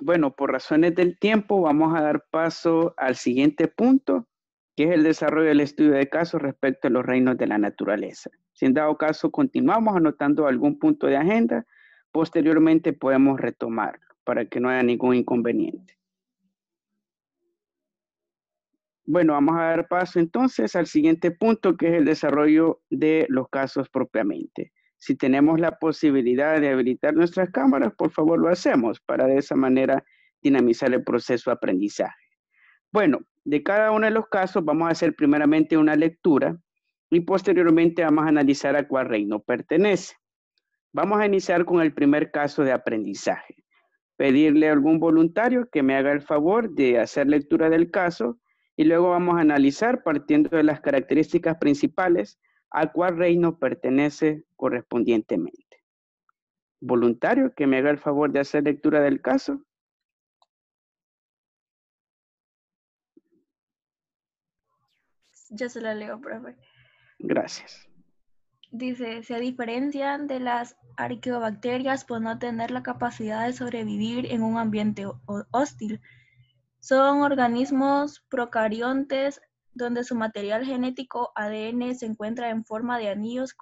Bueno, por razones del tiempo vamos a dar paso al siguiente punto, que es el desarrollo del estudio de casos respecto a los reinos de la naturaleza. Si en dado caso continuamos anotando algún punto de agenda, posteriormente podemos retomarlo para que no haya ningún inconveniente. Bueno, vamos a dar paso entonces al siguiente punto, que es el desarrollo de los casos propiamente. Si tenemos la posibilidad de habilitar nuestras cámaras, por favor lo hacemos para de esa manera dinamizar el proceso de aprendizaje. Bueno, de cada uno de los casos vamos a hacer primeramente una lectura y posteriormente vamos a analizar a cuál reino pertenece. Vamos a iniciar con el primer caso de aprendizaje. Pedirle a algún voluntario que me haga el favor de hacer lectura del caso y luego vamos a analizar partiendo de las características principales a cuál reino pertenece correspondientemente. Voluntario que me haga el favor de hacer lectura del caso. Yo se la leo, profe. Gracias. Dice, se diferencian de las arqueobacterias por no tener la capacidad de sobrevivir en un ambiente hostil. Son organismos procariontes donde su material genético ADN se encuentra en forma de anillos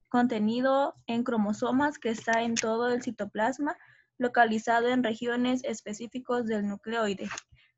contenido en cromosomas que está en todo el citoplasma, localizado en regiones específicas del nucleoide.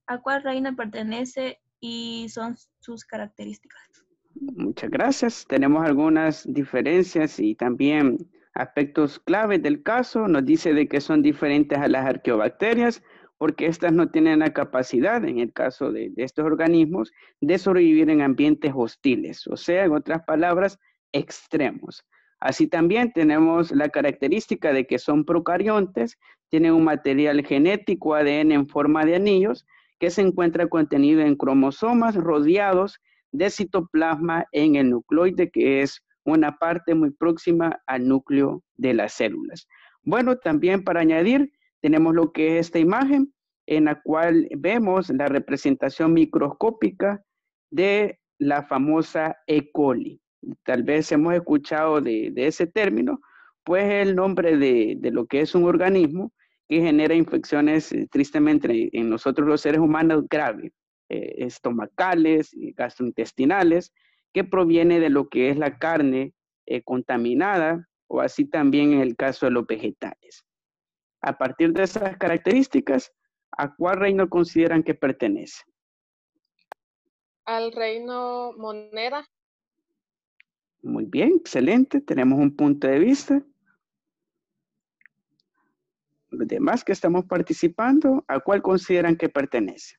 ¿A cuál reino pertenece y son sus características? Muchas gracias. Tenemos algunas diferencias y también aspectos claves del caso. Nos dice de que son diferentes a las arqueobacterias porque estas no tienen la capacidad, en el caso de estos organismos, de sobrevivir en ambientes hostiles, o sea, en otras palabras, extremos. Así también tenemos la característica de que son procariontes, tienen un material genético ADN en forma de anillos que se encuentra contenido en cromosomas rodeados de citoplasma en el nucleoide, que es una parte muy próxima al núcleo de las células. Bueno, también para añadir, tenemos lo que es esta imagen, en la cual vemos la representación microscópica de la famosa E. coli. Tal vez hemos escuchado de ese término, pues el nombre de lo que es un organismo que genera infecciones tristemente en nosotros los seres humanos graves, estomacales, gastrointestinales, que proviene de lo que es la carne contaminada, o así también en el caso de los vegetales. A partir de esas características, ¿a cuál reino consideran que pertenece? Al reino Monera. Muy bien, excelente, tenemos un punto de vista. Los demás que estamos participando, ¿a cuál consideran que pertenece?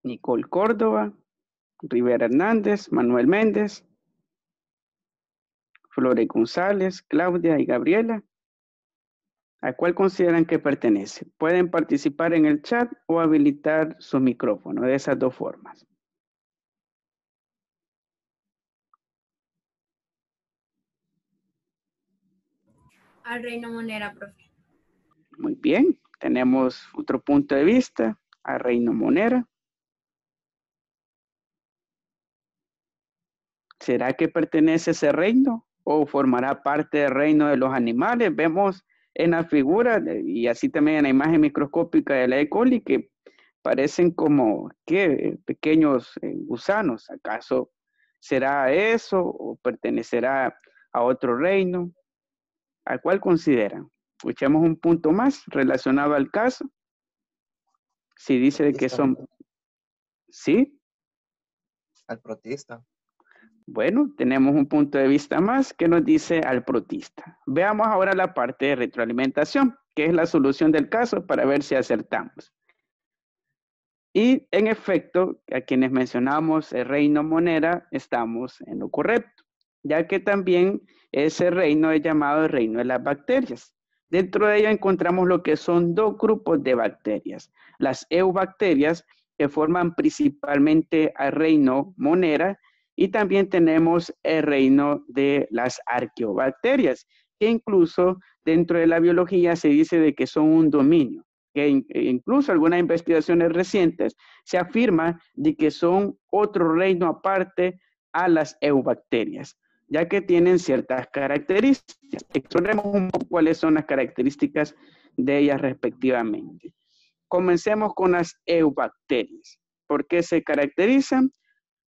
Nicole Córdoba, Rivera Hernández, Manuel Méndez, Flore González, Claudia y Gabriela. ¿A cuál consideran que pertenece? Pueden participar en el chat o habilitar su micrófono, de esas dos formas. Al reino Monera, profe. Muy bien, tenemos otro punto de vista, al reino Monera. ¿Será que pertenece a ese reino o formará parte del reino de los animales? Vemos en la figura y así también en la imagen microscópica de la E. coli que parecen como ¿qué? Pequeños gusanos. ¿Acaso será eso o pertenecerá a otro reino? ¿A cuál consideran? Escuchemos un punto más relacionado al caso. Si dice de que son... ¿Sí? Al protista. Bueno, tenemos un punto de vista más que nos dice al protista. Veamos ahora la parte de retroalimentación, que es la solución del caso para ver si acertamos. Y en efecto, a quienes mencionamos el reino Monera, estamos en lo correcto, ya que también ese reino es llamado el reino de las bacterias. Dentro de ello encontramos lo que son dos grupos de bacterias. Las eubacterias, que forman principalmente al reino Monera, y también tenemos el reino de las arqueobacterias, que incluso dentro de la biología se dice de que son un dominio, que incluso algunas investigaciones recientes se afirma de que son otro reino aparte a las eubacterias. ya que tienen ciertas características. Exploremos un poco cuáles son las características de ellas respectivamente. Comencemos con las eubacterias. ¿Por qué se caracterizan?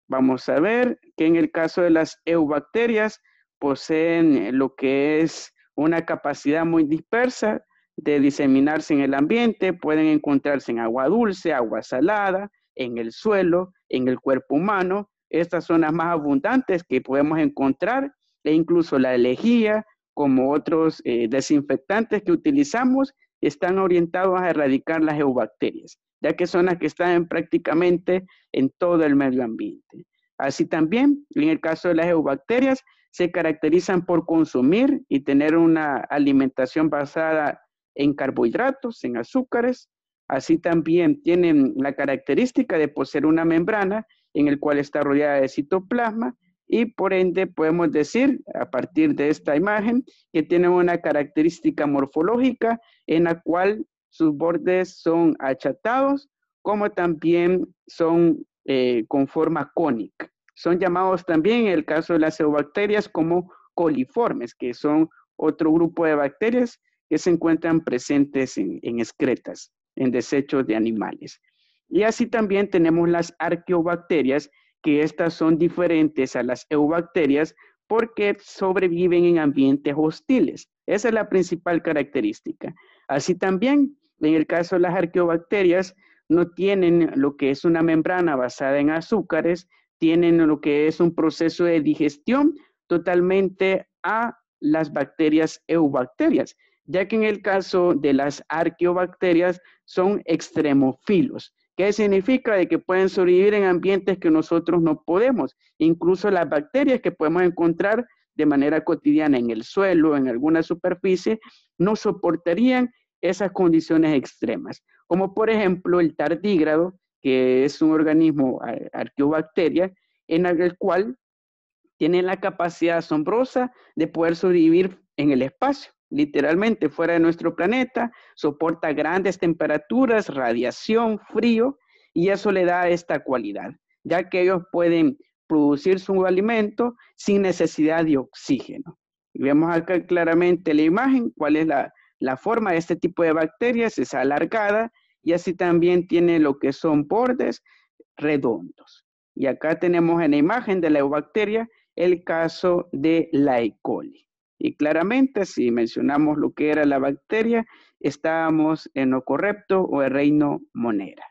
Vamos a ver que en el caso de las eubacterias poseen lo que es una capacidad muy dispersa de diseminarse en el ambiente. Pueden encontrarse en agua dulce, agua salada, en el suelo, en el cuerpo humano. Estas son las más abundantes que podemos encontrar, e incluso la lejía, como otros desinfectantes que utilizamos, están orientados a erradicar las eubacterias, ya que son las que están prácticamente en todo el medio ambiente. Así también, en el caso de las eubacterias, se caracterizan por consumir y tener una alimentación basada en carbohidratos, en azúcares. Así también tienen la característica de poseer una membrana en el cual está rodeada de citoplasma, y por ende podemos decir, a partir de esta imagen, que tienen una característica morfológica en la cual sus bordes son achatados, como también son con forma cónica. Son llamados también, en el caso de las eubacterias, como coliformes, que son otro grupo de bacterias que se encuentran presentes en excretas, en desechos de animales. Y así también tenemos las arqueobacterias, que estas son diferentes a las eubacterias porque sobreviven en ambientes hostiles. Esa es la principal característica. Así también, en el caso de las arqueobacterias, no tienen lo que es una membrana basada en azúcares, tienen lo que es un proceso de digestión totalmente a las bacterias eubacterias, ya que en el caso de las arqueobacterias son extremofilos. ¿Qué significa? De que pueden sobrevivir en ambientes que nosotros no podemos. Incluso las bacterias que podemos encontrar de manera cotidiana en el suelo, en alguna superficie, no soportarían esas condiciones extremas. Como por ejemplo el tardígrado, que es un organismo arqueobacteria, en el cual tiene la capacidad asombrosa de poder sobrevivir en el espacio, literalmente fuera de nuestro planeta, soporta grandes temperaturas, radiación, frío, y eso le da esta cualidad, ya que ellos pueden producir su alimento sin necesidad de oxígeno. Y vemos acá claramente la imagen, cuál es la forma de este tipo de bacterias, es alargada, y así también tiene lo que son bordes redondos. Y acá tenemos en la imagen de la eubacteria el caso de la E. coli. Y claramente, si mencionamos lo que era la bacteria, estábamos en lo correcto, o el reino Monera.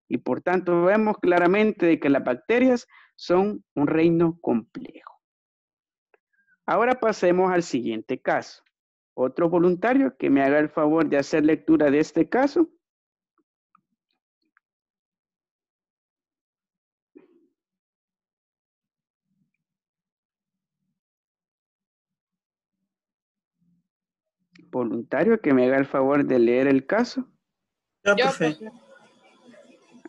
Y por tanto vemos claramente de que las bacterias son un reino complejo. Ahora pasemos al siguiente caso. Otro voluntario que me haga el favor de hacer lectura de este caso. Voluntario que me haga el favor de leer el caso. Yo, Yo, profe. profe.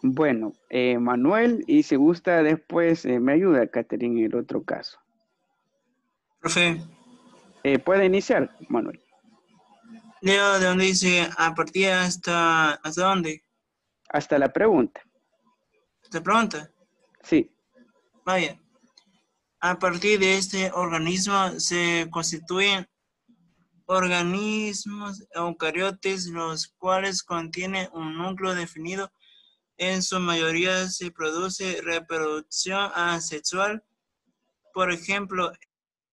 Bueno, Manuel, y si gusta después me ayuda, Catherine, en el otro caso. Profe, Puede iniciar, Manuel. leo de donde dice a partir hasta dónde. Hasta la pregunta. ¿Te pregunta? Sí. Vaya. A partir de este organismo se constituyen organismos eucariotes, los cuales contienen un núcleo definido. En su mayoría se produce reproducción asexual. Por ejemplo,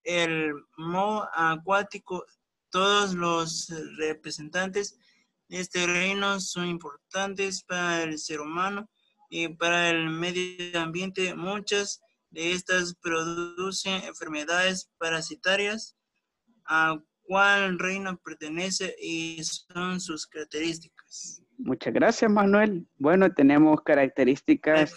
el moho acuático. Todos los representantes de este reino son importantes para el ser humano y para el medio ambiente. Muchas de estas producen enfermedades parasitarias a cuál reino pertenece y son sus características. Muchas gracias, Manuel. Bueno, tenemos características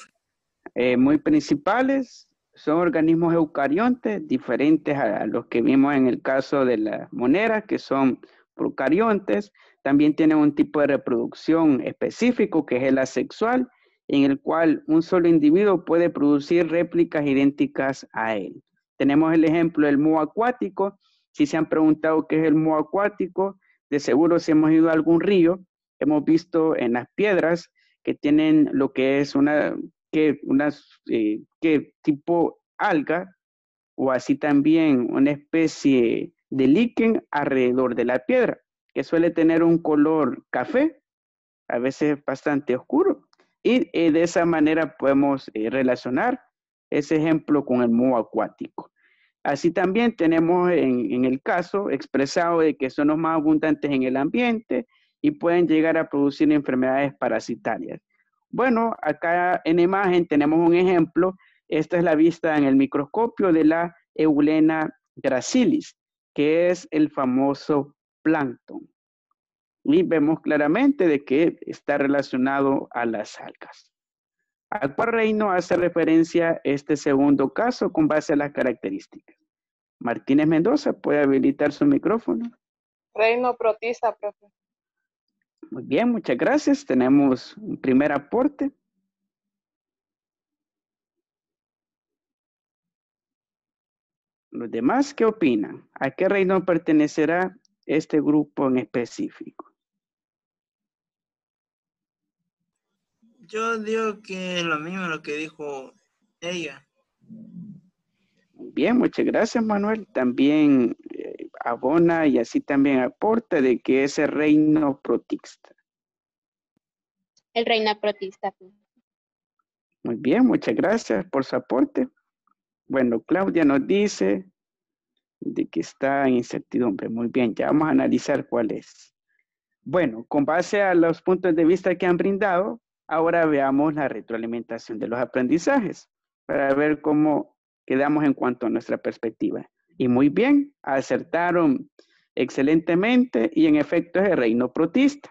muy principales. Son organismos eucariontes, diferentes a los que vimos en el caso de las moneras, que son procariontes. También tienen un tipo de reproducción específico, que es el asexual, en el cual un solo individuo puede producir réplicas idénticas a él. Tenemos el ejemplo del moho acuático. Si se han preguntado qué es el moho acuático, de seguro si hemos ido a algún río, hemos visto en las piedras que tienen lo que es una tipo alga, o así también una especie de líquen alrededor de la piedra, que suele tener un color café, a veces bastante oscuro. Y de esa manera podemos relacionar ese ejemplo con el moho acuático. Así también tenemos en el caso expresado de que son los más abundantes en el ambiente y pueden llegar a producir enfermedades parasitarias. Bueno, acá en imagen tenemos un ejemplo. Esta es la vista en el microscopio de la Eulena gracilis, que es el famoso plancton. Y vemos claramente de que está relacionado a las algas. ¿A cuál reino hace referencia este segundo caso con base a las características? Martínez Mendoza, ¿puede habilitar su micrófono? Reino protista, profe. Muy bien, muchas gracias. Tenemos un primer aporte. Los demás, ¿qué opinan? ¿A qué reino pertenecerá este grupo en específico? Yo digo que es lo mismo lo que dijo ella. Bien, muchas gracias, Manuel. También abona y así también aporta de que es el reino protista. El reino protista. Muy bien, muchas gracias por su aporte. Bueno, Claudia nos dice de que está en incertidumbre. Muy bien, ya vamos a analizar cuál es. Bueno, con base a los puntos de vista que han brindado, ahora veamos la retroalimentación de los aprendizajes para ver cómo quedamos en cuanto a nuestra perspectiva. Y muy bien, acertaron excelentemente y en efecto es el reino protista.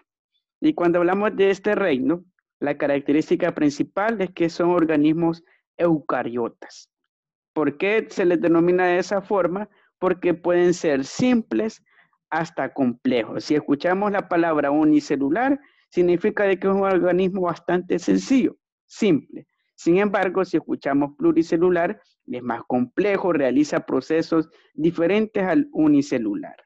Y cuando hablamos de este reino, la característica principal es que son organismos eucariotas. ¿Por qué se les denomina de esa forma? Porque pueden ser simples hasta complejos. Si escuchamos la palabra unicelular, significa de que es un organismo bastante sencillo, simple. Sin embargo, si escuchamos pluricelular, es más complejo, realiza procesos diferentes al unicelular.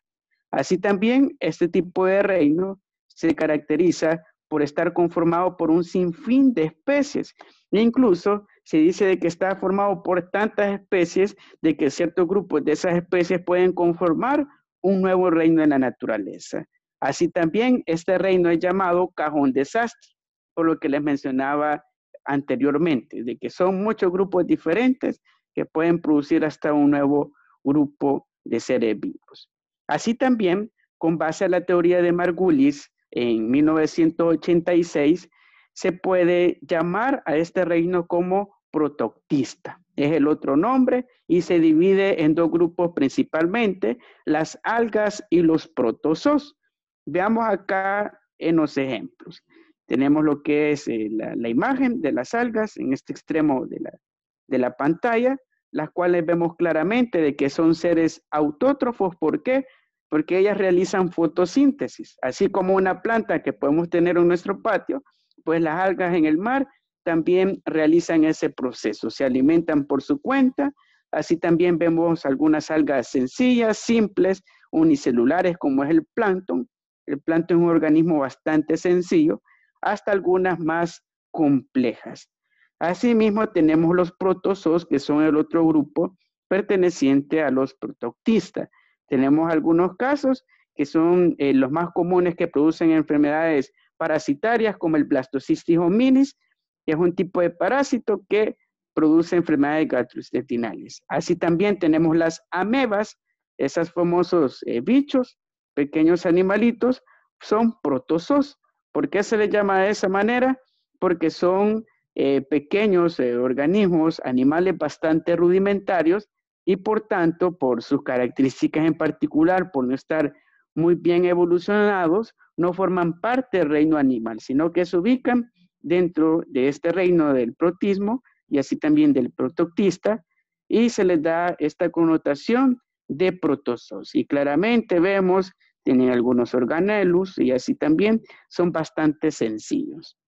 Así también, este tipo de reino se caracteriza por estar conformado por un sinfín de especies. E incluso se dice de que está formado por tantas especies de que ciertos grupos de esas especies pueden conformar un nuevo reino en la naturaleza. Así también este reino es llamado cajón desastre, por lo que les mencionaba anteriormente, de que son muchos grupos diferentes que pueden producir hasta un nuevo grupo de seres vivos. Así también, con base a la teoría de Margulis, en 1986, se puede llamar a este reino como protoctista. Es el otro nombre y se divide en dos grupos principalmente, las algas y los protozoos. Veamos acá en los ejemplos. Tenemos lo que es la imagen de las algas en este extremo de la pantalla, las cuales vemos claramente de que son seres autótrofos. ¿Por qué? Porque ellas realizan fotosíntesis, así como una planta que podemos tener en nuestro patio, pues las algas en el mar también realizan ese proceso, se alimentan por su cuenta. Así también vemos algunas algas sencillas, simples, unicelulares, como es el plancton. El plancton es un organismo bastante sencillo, hasta algunas más complejas. Asimismo, tenemos los protozoos, que son el otro grupo perteneciente a los protoctistas. Tenemos algunos casos que son los más comunes que producen enfermedades parasitarias, como el Blastocystis hominis, que es un tipo de parásito que produce enfermedades gastrointestinales. Así también tenemos las amebas, esos famosos bichos, pequeños animalitos, son protozoos. ¿Por qué se les llama de esa manera? Porque son pequeños organismos, animales bastante rudimentarios y por tanto, por sus características en particular, por no estar muy bien evolucionados, no forman parte del reino animal, sino que se ubican dentro de este reino del protismo y así también del protoctista, y se les da esta connotación de protozoos. Y claramente vemos, tienen algunos organelus y así también son bastante sencillos.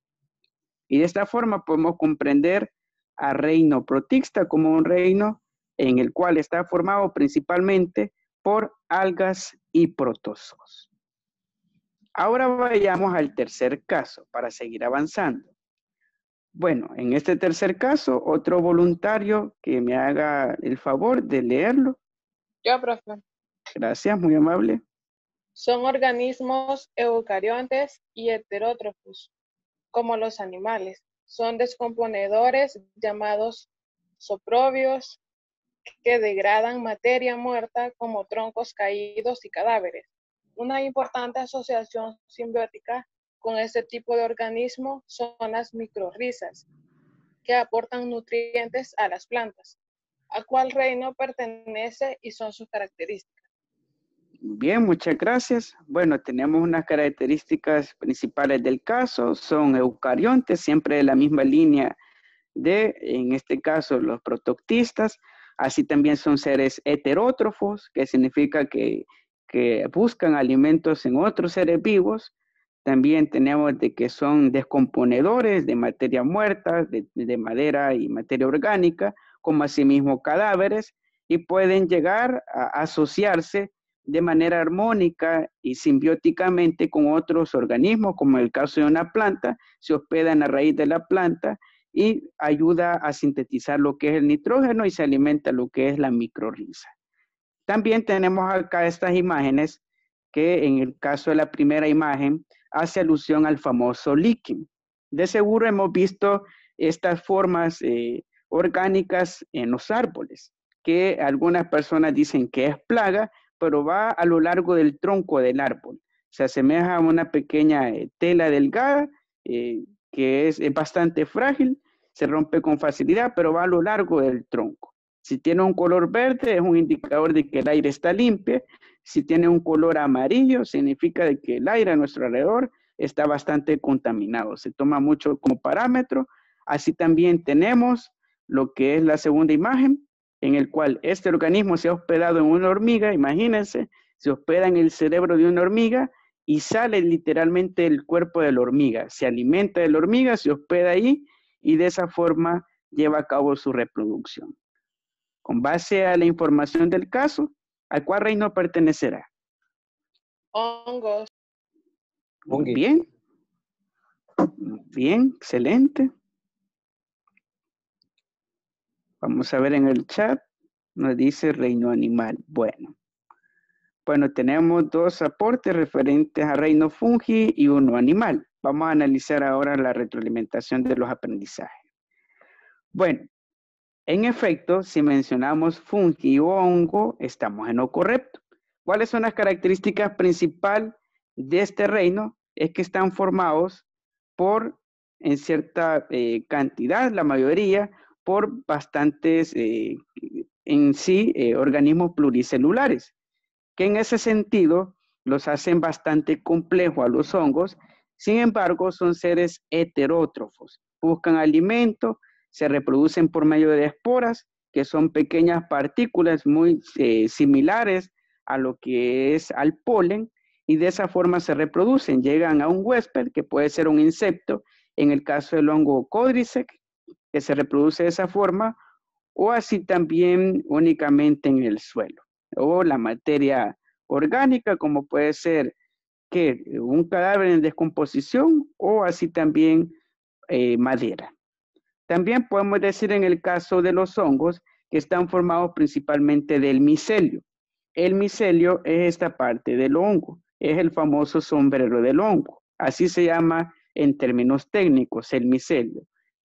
Y de esta forma podemos comprender al reino protista como un reino en el cual está formado principalmente por algas y protozoos. Ahora vayamos al tercer caso para seguir avanzando. Bueno, en este tercer caso, otro voluntario que me haga el favor de leerlo. Yo, profe. Gracias, muy amable. Son organismos eucariontes y heterótrofos, como los animales. Son descomponedores llamados soprobios que degradan materia muerta como troncos caídos y cadáveres. Una importante asociación simbiótica con este tipo de organismo son las microrrizas, que aportan nutrientes a las plantas. ¿A cuál reino pertenece y son sus características? Bien, muchas gracias. Bueno, tenemos unas características principales del caso. Son eucariontes, siempre de la misma línea de, en este caso, los protoctistas. Así también son seres heterótrofos, que significa que buscan alimentos en otros seres vivos. También tenemos de que son descomponedores de materia muerta, de madera y materia orgánica, como asimismo cadáveres, y pueden llegar a asociarse de manera armónica y simbióticamente con otros organismos, como en el caso de una planta, se hospeda en la raíz de la planta y ayuda a sintetizar lo que es el nitrógeno y se alimenta lo que es la microrriza. También tenemos acá estas imágenes que en el caso de la primera imagen hace alusión al famoso líquen. De seguro hemos visto estas formas orgánicas en los árboles, que algunas personas dicen que es plaga, pero va a lo largo del tronco del árbol. Se asemeja a una pequeña tela delgada que es bastante frágil, se rompe con facilidad, pero va a lo largo del tronco. Si tiene un color verde, es un indicador de que el aire está limpio. Si tiene un color amarillo, significa de que el aire a nuestro alrededor está bastante contaminado. Se toma mucho como parámetro. Así también tenemos lo que es la segunda imagen, en el cual este organismo se ha hospedado en una hormiga. Imagínense, se hospeda en el cerebro de una hormiga y sale literalmente del cuerpo de la hormiga. Se alimenta de la hormiga, se hospeda ahí y de esa forma lleva a cabo su reproducción. Con base a la información del caso, ¿a cuál reino pertenecerá? Hongos. Fungi. Bien. Bien, excelente. Vamos a ver en el chat. Nos dice reino animal. Bueno, tenemos dos aportes referentes a reino fungi y uno animal. Vamos a analizar ahora la retroalimentación de los aprendizajes. Bueno, en efecto, si mencionamos fungi o hongo, estamos en lo correcto. ¿Cuáles son las características principales de este reino? Es que están formados por, en cierta cantidad, la mayoría, por bastantes, organismos pluricelulares, que en ese sentido los hacen bastante complejos a los hongos. Sin embargo, son seres heterótrofos. Buscan alimento, se reproducen por medio de esporas, que son pequeñas partículas muy similares a lo que es al polen, y de esa forma se reproducen. Llegan a un huésped, que puede ser un insecto, en el caso del hongo Codriceps, que se reproduce de esa forma, o así también únicamente en el suelo, o la materia orgánica, como puede ser que un cadáver en descomposición, o así también madera. También podemos decir en el caso de los hongos que están formados principalmente del micelio. El micelio es esta parte del hongo, es el famoso sombrero del hongo. Así se llama en términos técnicos el micelio.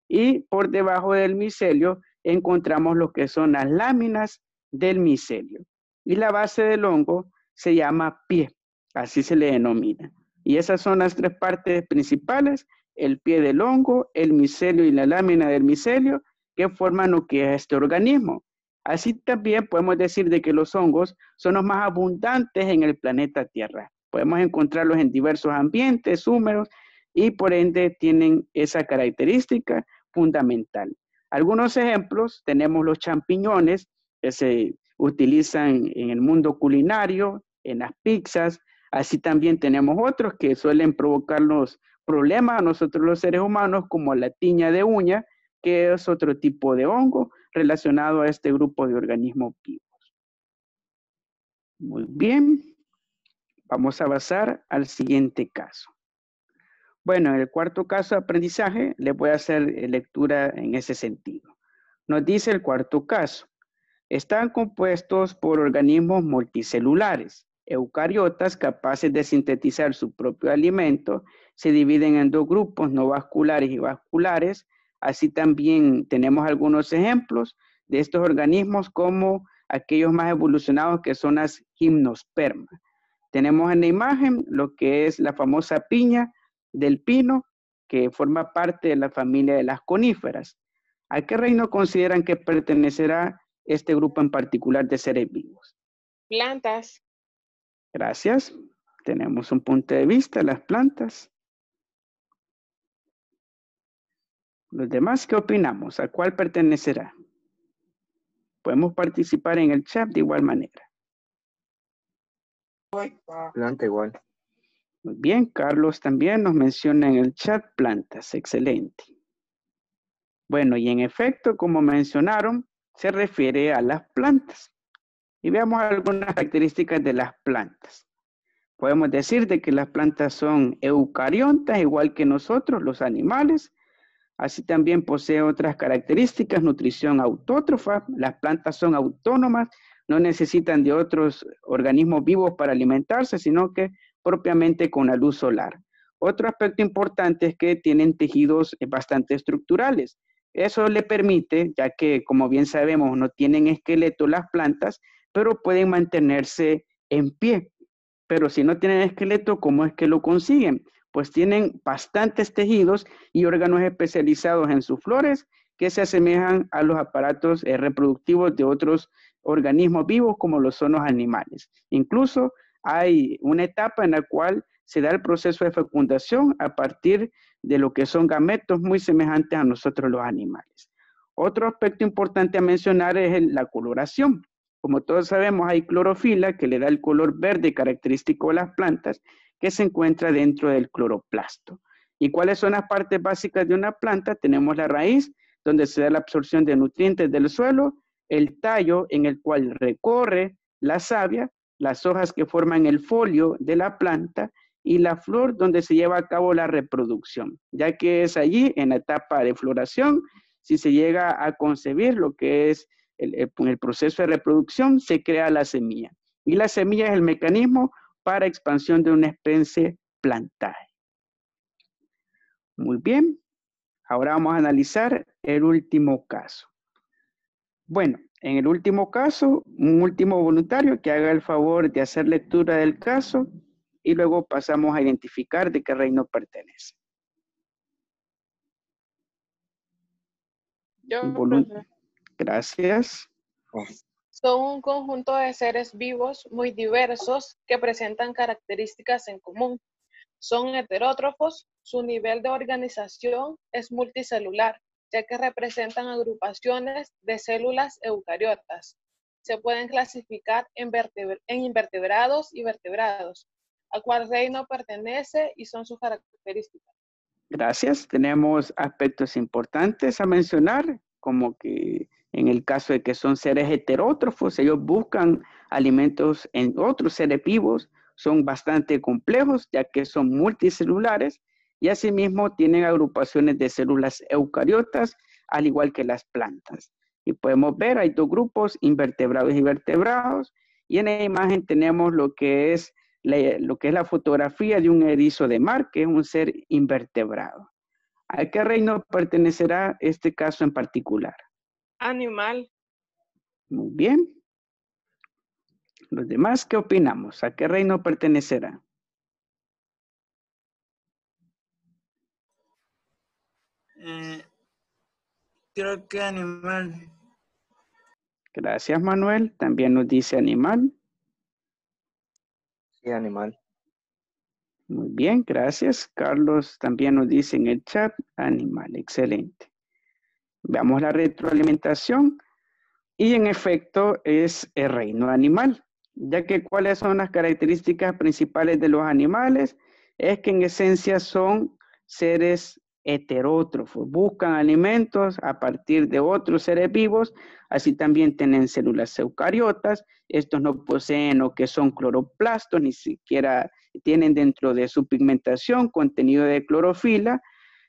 Y por debajo del micelio encontramos lo que son las láminas del micelio. Y la base del hongo se llama pie, así se le denomina. Y esas son las tres partes principales: el pie del hongo, el micelio y la lámina del micelio, que forman lo que es este organismo. Así también podemos decir de que los hongos son los más abundantes en el planeta Tierra. Podemos encontrarlos en diversos ambientes húmedos y por ende tienen esa característica fundamental. Algunos ejemplos, tenemos los champiñones que se utilizan en el mundo culinario, en las pizzas. Así también tenemos otros que suelen provocarnos problemas a nosotros los seres humanos, como la tiña de uña, que es otro tipo de hongo relacionado a este grupo de organismos vivos. Muy bien, vamos a pasar al siguiente caso. Bueno, en el cuarto caso de aprendizaje, les voy a hacer lectura en ese sentido. Nos dice el cuarto caso. Están compuestos por organismos multicelulares. Eucariotas capaces de sintetizar su propio alimento se dividen en dos grupos, no vasculares y vasculares. Así también tenemos algunos ejemplos de estos organismos como aquellos más evolucionados que son las gimnospermas. Tenemos en la imagen lo que es la famosa piña del pino, que forma parte de la familia de las coníferas. ¿A qué reino consideran que pertenecerá este grupo en particular de seres vivos? Plantas. Gracias. Tenemos un punto de vista, las plantas. Los demás, ¿qué opinamos? ¿A cuál pertenecerá? Podemos participar en el chat de igual manera. Planta igual. Muy bien, Carlos también nos menciona en el chat plantas. Excelente. Bueno, y en efecto, como mencionaron, se refiere a las plantas. Y veamos algunas características de las plantas. Podemos decir de que las plantas son eucariontas, igual que nosotros, los animales. Así también posee otras características, nutrición autótrofa. Las plantas son autónomas, no necesitan de otros organismos vivos para alimentarse, sino que propiamente con la luz solar. Otro aspecto importante es que tienen tejidos bastante estructurales. Eso le permite, ya que como bien sabemos no tienen esqueleto las plantas, pero pueden mantenerse en pie. Pero si no tienen esqueleto, ¿cómo es que lo consiguen? Pues tienen bastantes tejidos y órganos especializados en sus flores que se asemejan a los aparatos reproductivos de otros organismos vivos como lo son los animales. Incluso hay una etapa en la cual se da el proceso de fecundación a partir de lo que son gametos muy semejantes a nosotros los animales. Otro aspecto importante a mencionar es la coloración. Como todos sabemos, hay clorofila que le da el color verde característico de las plantas que se encuentra dentro del cloroplasto. ¿Y cuáles son las partes básicas de una planta? Tenemos la raíz, donde se da la absorción de nutrientes del suelo, el tallo en el cual recorre la savia, las hojas que forman el folio de la planta y la flor donde se lleva a cabo la reproducción, ya que es allí en la etapa de floración, si se llega a concebir lo que es el proceso de reproducción, se crea la semilla. Y la semilla es el mecanismo para expansión de una especie plantae. Muy bien. Ahora vamos a analizar el último caso. Bueno, en el último caso, un último voluntario que haga el favor de hacer lectura del caso y luego pasamos a identificar de qué reino pertenece. Gracias. Son un conjunto de seres vivos muy diversos que presentan características en común. Son heterótrofos, su nivel de organización es multicelular, ya que representan agrupaciones de células eucariotas. Se pueden clasificar en invertebrados y vertebrados. ¿A cuál reino pertenece y son sus características? Gracias. Tenemos aspectos importantes a mencionar, como que en el caso de que son seres heterótrofos, ellos buscan alimentos en otros seres vivos, son bastante complejos, ya que son multicelulares, y asimismo tienen agrupaciones de células eucariotas, al igual que las plantas. Y podemos ver, hay dos grupos, invertebrados y vertebrados, y en la imagen tenemos lo que es la fotografía de un erizo de mar, que es un ser invertebrado. ¿A qué reino pertenecerá este caso en particular? Animal. Muy bien. Los demás, ¿qué opinamos? ¿A qué reino pertenecerá? Creo que animal. Gracias, Manuel. También nos dice animal. Sí, animal. Muy bien, gracias. Carlos también nos dice en el chat animal. Excelente. Veamos la retroalimentación. Y en efecto es el reino animal, ya que cuáles son las características principales de los animales, es que en esencia son seres heterótrofos, buscan alimentos a partir de otros seres vivos, así también tienen células eucariotas, estos no poseen lo que son cloroplastos, ni siquiera tienen dentro de su pigmentación contenido de clorofila,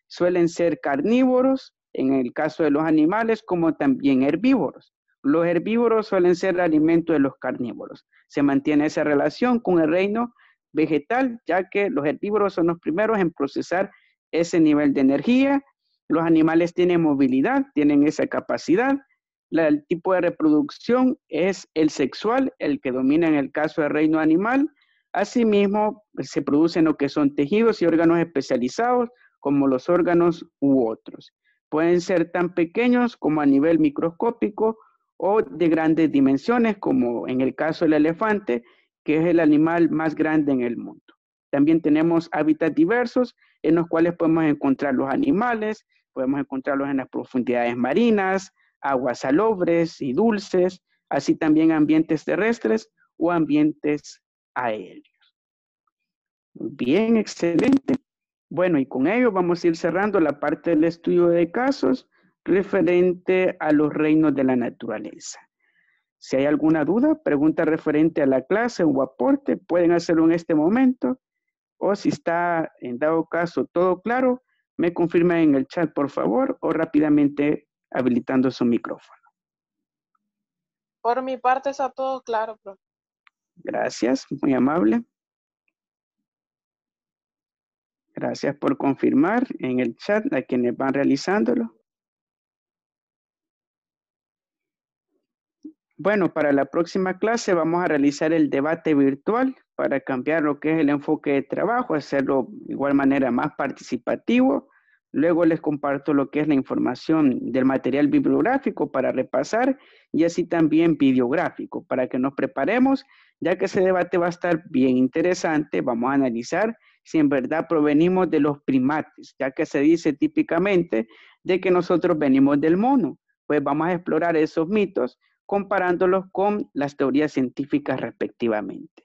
suelen ser carnívoros, en el caso de los animales, como también herbívoros. Los herbívoros suelen ser el alimento de los carnívoros. Se mantiene esa relación con el reino vegetal, ya que los herbívoros son los primeros en procesar ese nivel de energía. Los animales tienen movilidad, tienen esa capacidad. El tipo de reproducción es el sexual, el que domina en el caso del reino animal. Asimismo, se producen lo que son tejidos y órganos especializados, como los órganos u otros. Pueden ser tan pequeños como a nivel microscópico o de grandes dimensiones, como en el caso del elefante, que es el animal más grande en el mundo. También tenemos hábitats diversos en los cuales podemos encontrar los animales, podemos encontrarlos en las profundidades marinas, aguas salobres y dulces, así también ambientes terrestres o ambientes aéreos. Muy bien, excelente. Bueno, y con ello vamos a ir cerrando la parte del estudio de casos referente a los reinos de la naturaleza. Si hay alguna duda, pregunta referente a la clase o aporte, pueden hacerlo en este momento. O si está, en dado caso, todo claro, me confirmen en el chat, por favor, o rápidamente habilitando su micrófono. Por mi parte está todo claro, profe. Gracias, muy amable. Gracias por confirmar en el chat a quienes van realizándolo. Bueno, para la próxima clase vamos a realizar el debate virtual para cambiar lo que es el enfoque de trabajo, hacerlo de igual manera más participativo. Luego les comparto lo que es la información del material bibliográfico para repasar y así también videográfico para que nos preparemos, ya que ese debate va a estar bien interesante. Vamos a analizar si en verdad provenimos de los primates, ya que se dice típicamente de que nosotros venimos del mono. Pues vamos a explorar esos mitos comparándolos con las teorías científicas respectivamente.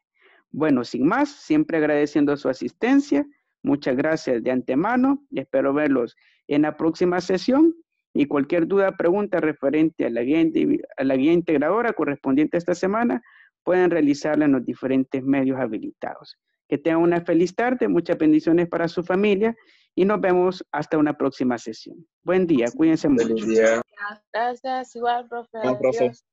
Bueno, sin más, siempre agradeciendo su asistencia. Muchas gracias de antemano y espero verlos en la próxima sesión. Y cualquier duda, pregunta referente a la guía integradora correspondiente a esta semana, pueden realizarla en los diferentes medios habilitados. Que tengan una feliz tarde, muchas bendiciones para su familia y nos vemos hasta una próxima sesión. Buen día, cuídense mucho. Gracias, igual, profe. Profe. Adiós.